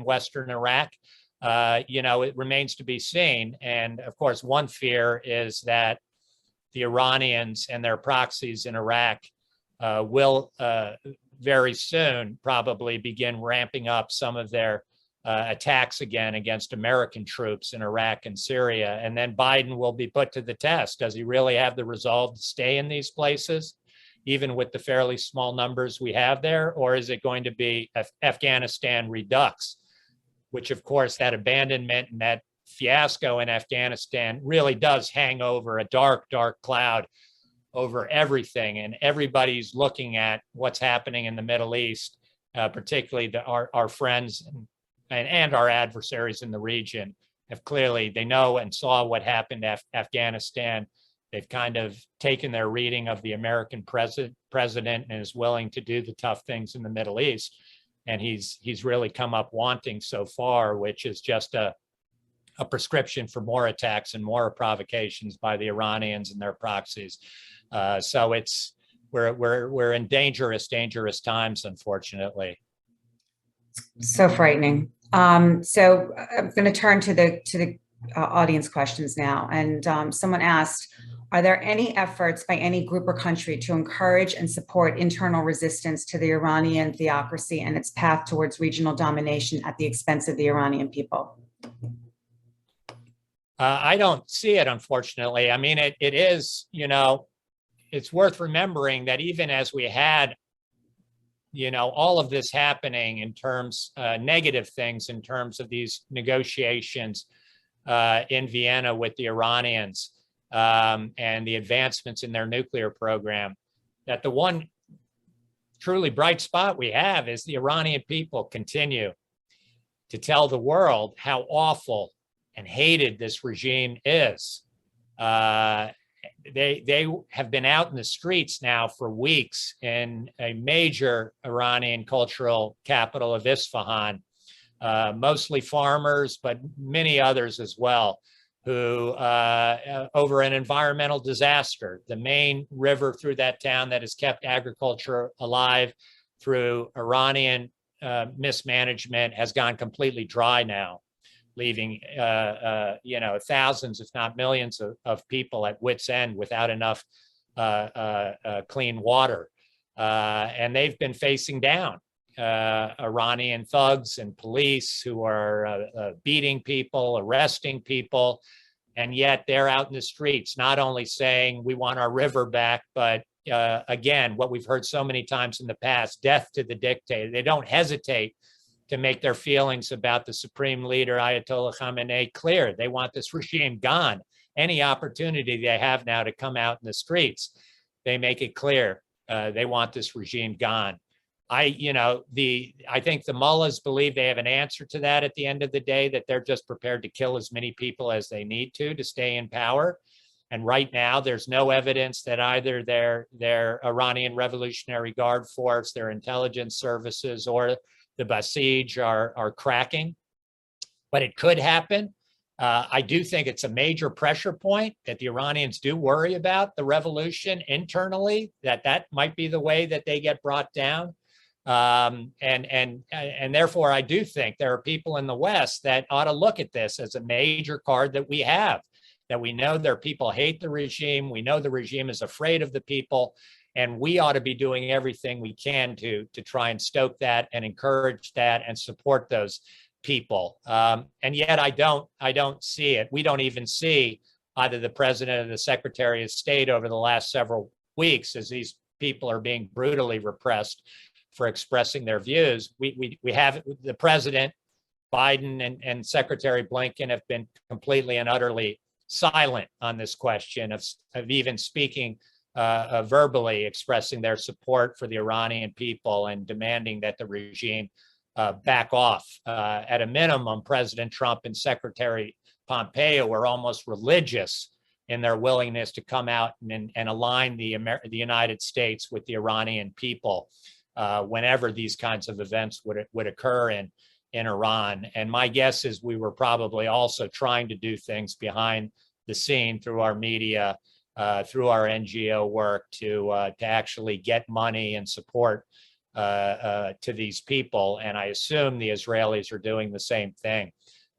Western Iraq. It remains to be seen. And of course, one fear is that the Iranians and their proxies in Iraq will very soon probably begin ramping up some of their attacks again against American troops in Iraq and Syria. And then Biden will be put to the test. Does he really have the resolve to stay in these places, even with the fairly small numbers we have there? Or is it going to be Afghanistan redux, which of course that abandonment and that fiasco in Afghanistan really does hang over a dark, dark cloud over everything. And everybody's looking at what's happening in the Middle East, particularly our friends and our adversaries in the region have clearly, they know and saw what happened to Afghanistan. They've kind of taken their reading of the American president and is willing to do the tough things in the Middle East. And he's really come up wanting so far, which is just a prescription for more attacks and more provocations by the Iranians and their proxies. So we're in dangerous times, unfortunately. So frightening. So I'm going to turn to the audience questions now. And someone asked, are there any efforts by any group or country to encourage and support internal resistance to the Iranian theocracy and its path towards regional domination at the expense of the Iranian people? I don't see it, unfortunately. I mean, it is, it's worth remembering that even as we had all of this happening in terms negative things in terms of these negotiations in Vienna with the Iranians and the advancements in their nuclear program, that the one truly bright spot we have is the Iranian people continue to tell the world how awful and hated this regime is. They have been out in the streets now for weeks in a major Iranian cultural capital of Isfahan, mostly farmers, but many others as well, who over an environmental disaster, the main river through that town that has kept agriculture alive through Iranian mismanagement has gone completely dry now, leaving thousands, if not millions, of people at wit's end without enough clean water, and they've been facing down Iranian thugs and police who are beating people, arresting people, and yet they're out in the streets, not only saying we want our river back, but again, what we've heard so many times in the past, death to the dictator. They don't hesitate to make their feelings about the supreme leader, Ayatollah Khamenei, clear. They want this regime gone. Any opportunity they have now to come out in the streets, they make it clear they want this regime gone. I think the mullahs believe they have an answer to that at the end of the day, that they're just prepared to kill as many people as they need to stay in power. And right now, there's no evidence that either their Iranian Revolutionary Guard force, their intelligence services, or the Basij are cracking. But it could happen. I do think it's a major pressure point that the Iranians do worry about the revolution internally, that might be the way that they get brought down. And therefore, I do think there are people in the West that ought to look at this as a major card that we have, that we know their people hate the regime. We know the regime is afraid of the people, and we ought to be doing everything we can to try and stoke that and encourage that and support those people. And yet I don't see it. We don't even see either the president or the secretary of state over the last several weeks, as these people are being brutally repressed for expressing their views. We have the president, Biden, and Secretary Blinken have been completely and utterly silent on this question of even speaking verbally, expressing their support for the Iranian people and demanding that the regime back off. At a minimum, President Trump and Secretary Pompeo were almost religious in their willingness to come out and align the United States with the Iranian people whenever these kinds of events would occur in Iran. And my guess is we were probably also trying to do things behind the scene through our media, through our NGO work to actually get money and support to these people. And I assume the Israelis are doing the same thing.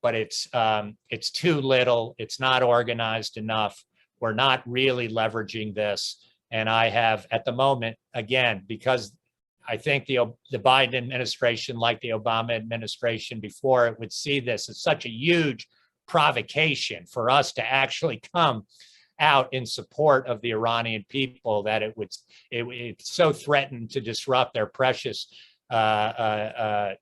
But it's too little. It's not organized enough. We're not really leveraging this. And I have, at the moment, again, because I think the Biden administration, like the Obama administration before it, would see this as such a huge provocation for us to actually come out in support of the Iranian people, that it so threatened to disrupt their precious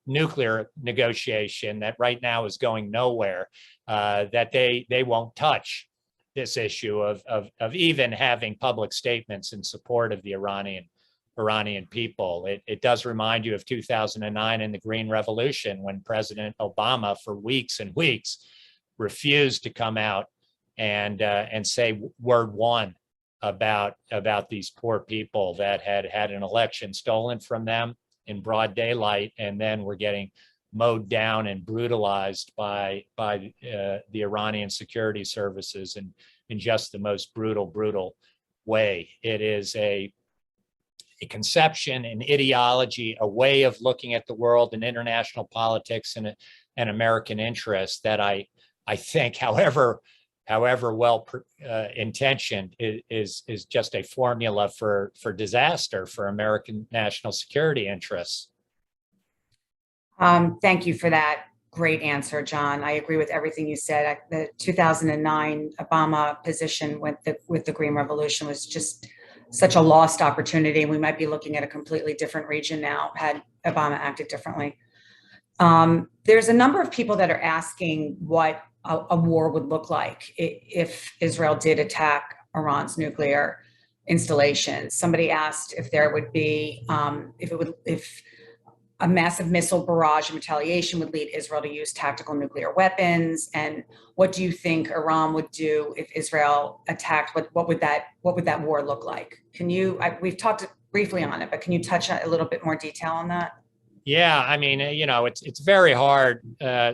nuclear negotiation that right now is going nowhere, that they won't touch this issue of even having public statements in support of the Iranian people. It does remind you of 2009 and the Green Revolution, when President Obama for weeks and weeks refused to come out and say word one about these poor people that had an election stolen from them in broad daylight, and then were getting mowed down and brutalized by the Iranian security services in just the most brutal way. It is a conception, an ideology, a way of looking at the world and international politics and American interests that I think, however well intentioned, is just a formula for disaster for American national security interests. Thank you for that great answer, John. I agree with everything you said. The 2009 Obama position with the Green Revolution was just such a lost opportunity. We might be looking at a completely different region now had Obama acted differently. There's a number of people that are asking what a war would look like if Israel did attack Iran's nuclear installations. Somebody asked if there would be, if a massive missile barrage and retaliation would lead Israel to use tactical nuclear weapons. And what do you think Iran would do if Israel attacked? What would that war look like? Can you? We've talked briefly on it, but can you touch on a little bit more detail on that? Yeah, I mean, it's very hard,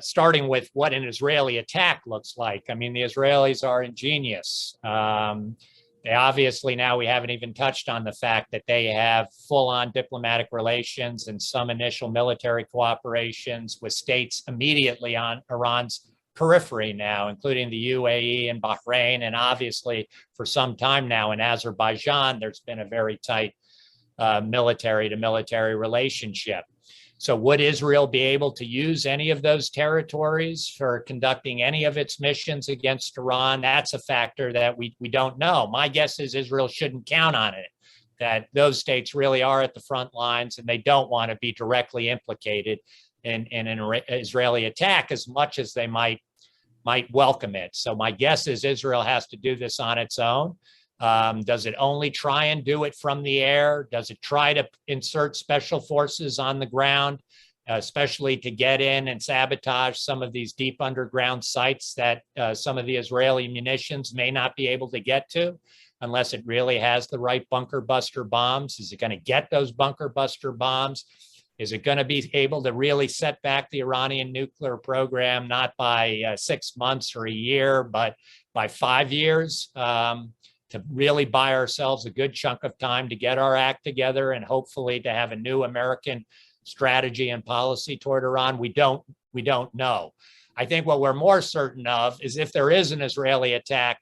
starting with what an Israeli attack looks like. I mean, the Israelis are ingenious. They obviously, now we haven't even touched on the fact that they have full-on diplomatic relations and some initial military cooperations with states immediately on Iran's periphery now, including the UAE and Bahrain, and obviously for some time now in Azerbaijan, there's been a very tight military to military relationship. So would Israel be able to use any of those territories for conducting any of its missions against Iran? That's a factor that we don't know. My guess is Israel shouldn't count on it, that those states really are at the front lines and they don't want to be directly implicated in an Israeli attack as much as they might welcome it. So my guess is Israel has to do this on its own. Does it only try and do it from the air? Does it try to insert special forces on the ground, especially to get in and sabotage some of these deep underground sites that some of the Israeli munitions may not be able to get to unless it really has the right bunker buster bombs? Is it going to get those bunker buster bombs? Is it going to be able to really set back the Iranian nuclear program, not by 6 months or a year, but by 5 years? To really buy ourselves a good chunk of time to get our act together and hopefully to have a new American strategy and policy toward Iran? We don't know. I think what we're more certain of is if there is an Israeli attack,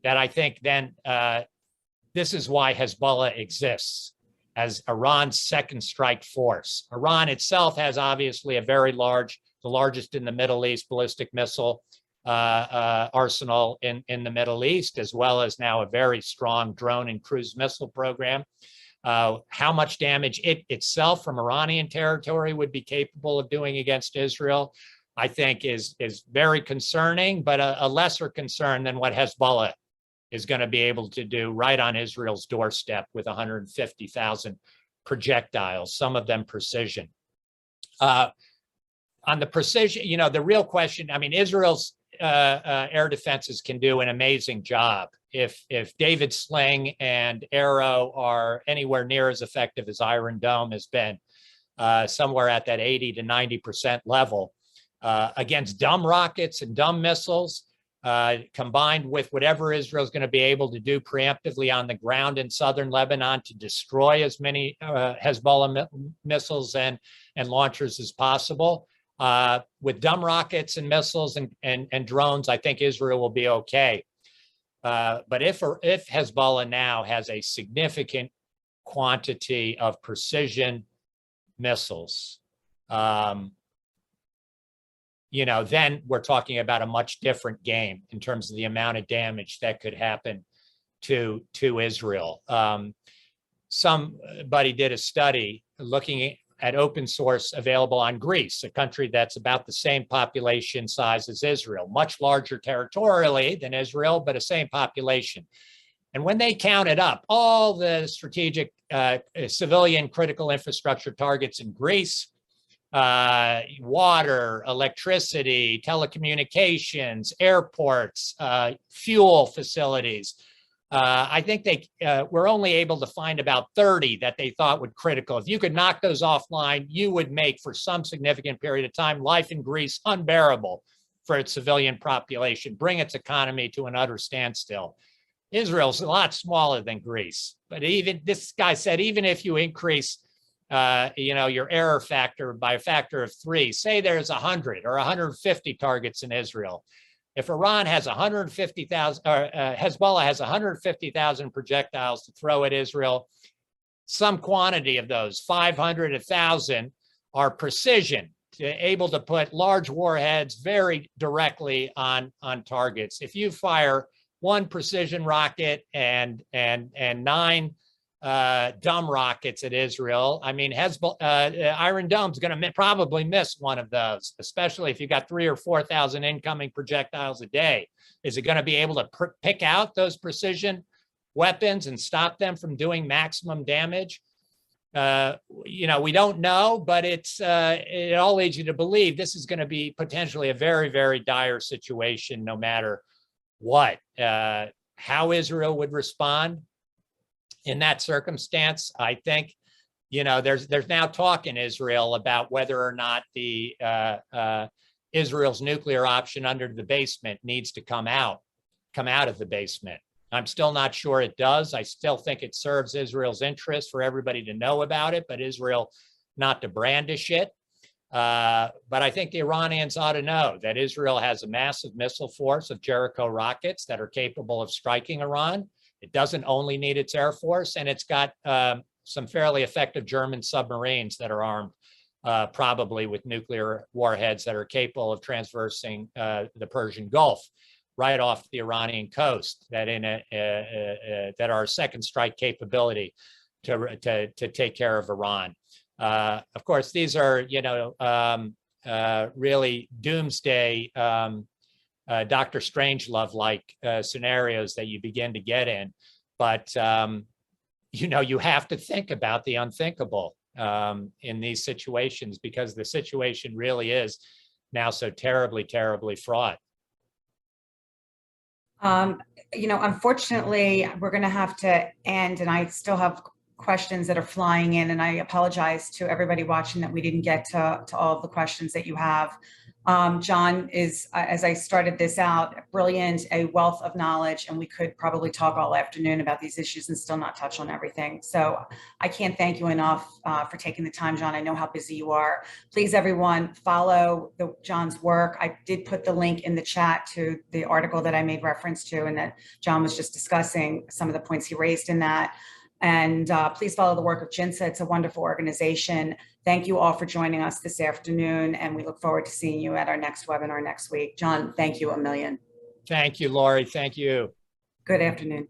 that I think then this is why Hezbollah exists as Iran's second strike force. Iran itself has obviously a very large, the largest in the Middle East, ballistic missile arsenal in the Middle East, as well as now a very strong drone and cruise missile program. How much damage it itself from Iranian territory would be capable of doing against Israel, I think is very concerning, but a lesser concern than what Hezbollah is going to be able to do right on Israel's doorstep with 150,000 projectiles, some of them precision. On the precision, the real question, I mean, Israel's air defenses can do an amazing job. If David Sling and Arrow are anywhere near as effective as Iron Dome has been, somewhere at that 80 to 90% level, against dumb rockets and dumb missiles, combined with whatever Israel's going to be able to do preemptively on the ground in southern Lebanon to destroy as many Hezbollah missiles and launchers as possible. With dumb rockets and missiles and drones, I think Israel will be okay. But if Hezbollah now has a significant quantity of precision missiles, then we're talking about a much different game in terms of the amount of damage that could happen to Israel. Somebody did a study looking at open source available on Greece, a country that's about the same population size as Israel, much larger territorially than Israel, but the same population. And when they counted up all the strategic civilian critical infrastructure targets in Greece, water, electricity, telecommunications, airports, fuel facilities, I think they were only able to find about 30 that they thought would critical. If you could knock those offline, you would make, for some significant period of time, life in Greece unbearable for its civilian population, bring its economy to an utter standstill. Israel's a lot smaller than Greece, but even this guy said, even if you increase your error factor by a factor of 3, say there's 100 or 150 targets in Israel. If Iran has 150,000, or Hezbollah has 150,000 projectiles to throw at Israel, some quantity of those, 500, 1,000, are precision, able to put large warheads very directly on targets. If you fire one precision rocket and 9 dumb rockets at Israel. I mean, Iron Dome's going to probably miss one of those, especially if you got 3,000 or 4,000 incoming projectiles a day. Is it going to be able to pick out those precision weapons and stop them from doing maximum damage? We don't know, but it all leads you to believe this is going to be potentially a very, very dire situation, no matter what. How Israel would respond in that circumstance, I think, there's now talk in Israel about whether or not the Israel's nuclear option under the basement needs to come out of the basement. I'm still not sure it does. I still think it serves Israel's interest for everybody to know about it, but Israel not to brandish it. But I think the Iranians ought to know that Israel has a massive missile force of Jericho rockets that are capable of striking Iran. It doesn't only need its Air Force, and it's got some fairly effective German submarines that are armed probably with nuclear warheads that are capable of traversing the Persian Gulf right off the Iranian coast, that are a second strike capability to take care of Iran. Of course, these are really doomsday Dr. Strangelove-like scenarios that you begin to get in, but you have to think about the unthinkable in these situations, because the situation really is now so terribly, terribly fraught. Unfortunately, we're going to have to end, and I still have questions that are flying in, and I apologize to everybody watching that we didn't get to all of the questions that you have. John is, as I started this out, brilliant, a wealth of knowledge, and we could probably talk all afternoon about these issues and still not touch on everything. So I can't thank you enough for taking the time, John. I know how busy you are. Please, everyone, follow John's work. I did put the link in the chat to the article that I made reference to and that John was just discussing some of the points he raised in that. And please follow the work of JINSA. It's a wonderful organization. Thank you all for joining us this afternoon, and we look forward to seeing you at our next webinar next week. John, thank you a million. Thank you, Laurie. Thank you. Good afternoon.